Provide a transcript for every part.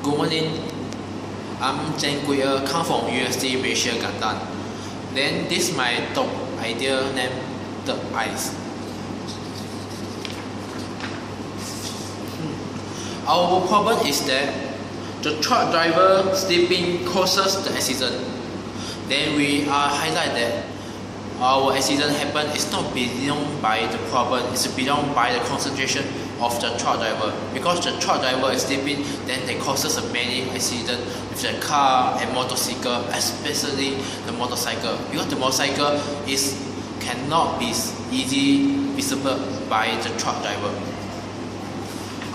Good morning. I'm Jen Guier, come from USD Malaysia, Gandan. Then this is my top idea named the ice. Our problem is that the truck driver sleeping causes the accident. Then we highlight that our accident happen is not belong by the problem, it's belong by the concentration of the truck driver. Because the truck driver is sleeping, then they causes a many accident with the car and motorcycle, especially the motorcycle. Because the motorcycle cannot be easy visible by the truck driver.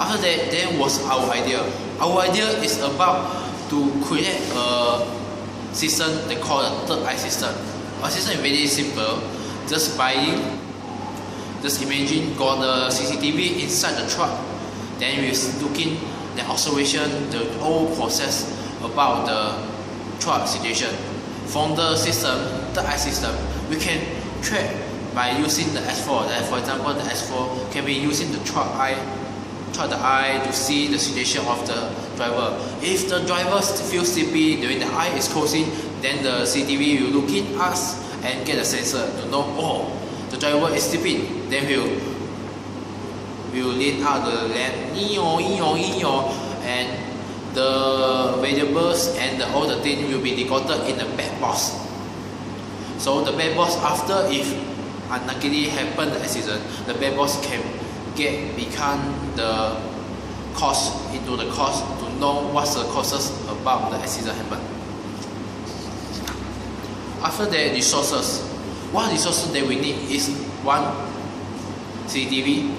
After that was our idea. Our idea is about to create a system they call the third eye system. Our system is very simple. Just imagine got the CCTV inside the truck. Then we looking the observation, the whole process about the truck situation. From the system, third eye system, we can track by using the S4. For example, the S4 can be using the truck eye to see the situation of the driver. If the driver feels sleepy during the eye is closing, then the CCTV will look in us and get a sensor to know, oh, the driver is sleeping. Then we'll lean out the lamp, and the variables and all the things will be recorded in the back box. So the back box, after if unluckily happen the accident, the back box can become the cause into the cause to know what's the causes about the accident happen. After that, resources. What resources that we need is 1. CCTV,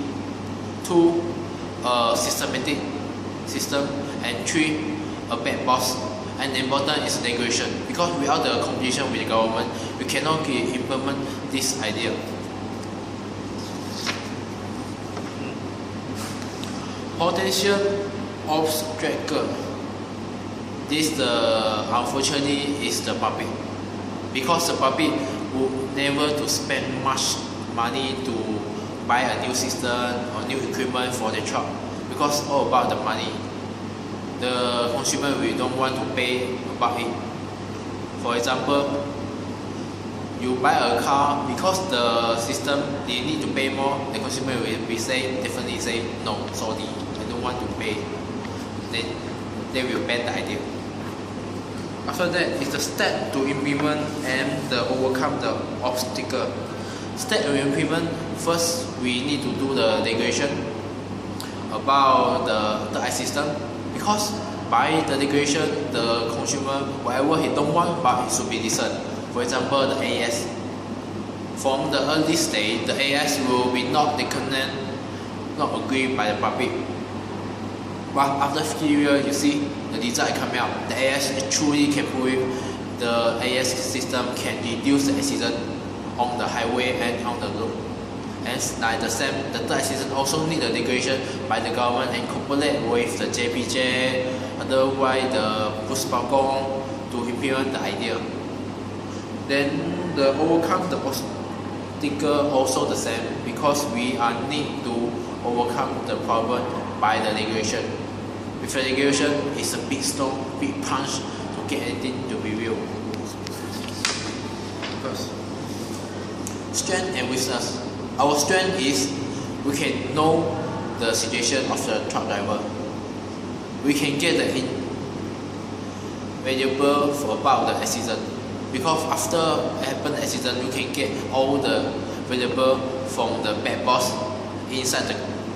2. Systematic system, and 3. A back box. And important is integration, because without the competition with the government, we cannot implement this idea. Potential obstacle. This unfortunately is the public, because the public would never to spend much money to buy a new system or new equipment for the truck, because all about the money. The consumer we don't want to pay about it. For example, you buy a car because the system they need to pay more. The consumer will definitely say no, sorry, I don't want to pay. Then they will ban the idea. After that is the step to implement and overcome the obstacle. Step to implement, first we need to do the regulation about the eye system, because by the regulation the consumer whatever he don't want but it should be listened. For example, the AS. From the early stage, the AS will be not agreed by the public. But after a few years, you see the result coming out. The AS truly can prove the AS system can reduce the accident on the highway and on the road. And like the same, the third system also need the regulation by the government and cooperate with the JPJ, otherwise the Puspakom to implement the idea. Then the overcome the obstacle also the same, because we are need to overcome the problem by the regulation. With the regulation, it's a big stone, big punch to get anything to be real. First, strength and weakness. Our strength is we can know the situation of the truck driver. We can get the variable about the accident, because after happen accident, you can get all the variable from the back box inside the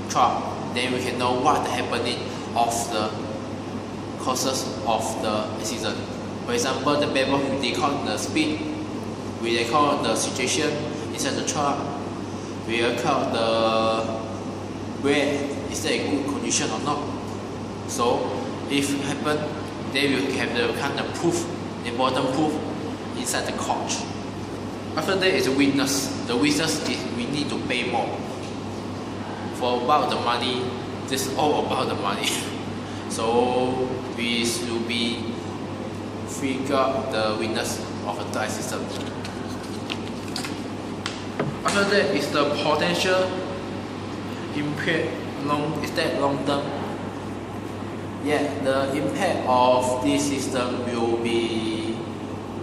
truck. Then we can know what the happening of the causes of the accident. For example, the back box we record the speed, we record the situation inside the truck, we record the where is there a good condition or not. So if it happen, they will have the kind of proof, important proof inside the coach. After that is the weakness. The weakness is we need to pay more. For about the money, this is all about the money. So we should be figure out the weakness of a third system. After that is the potential impact long term. Yeah, the impact of this system will be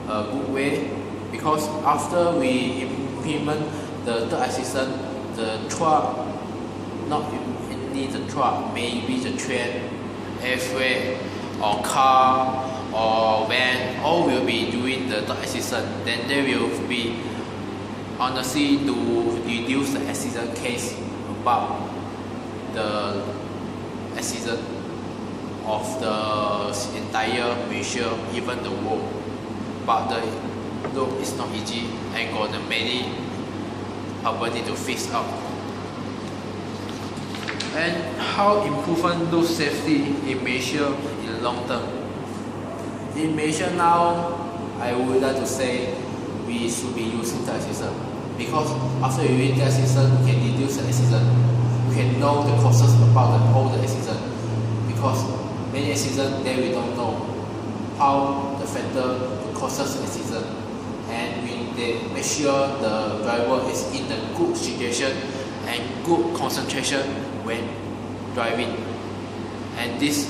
a good way, because after we implement the third assistant, the truck, not only the truck, maybe the train, airfreight, or car, or van, all will be doing the third assistant. Then there will be, honestly, to reduce the accident case about the accident of the entire Malaysia, even the world. But the road is not easy and got many problems to fix up. And how improvement road safety in Malaysia in long term? In Malaysia now, I would like to say we should be using the system, because after we use the system, we can reduce the accident. We can know the causes about all the accident, because many accidents that we don't know how the factor causes accident, and they make sure the driver is in a good situation and good concentration when driving, and this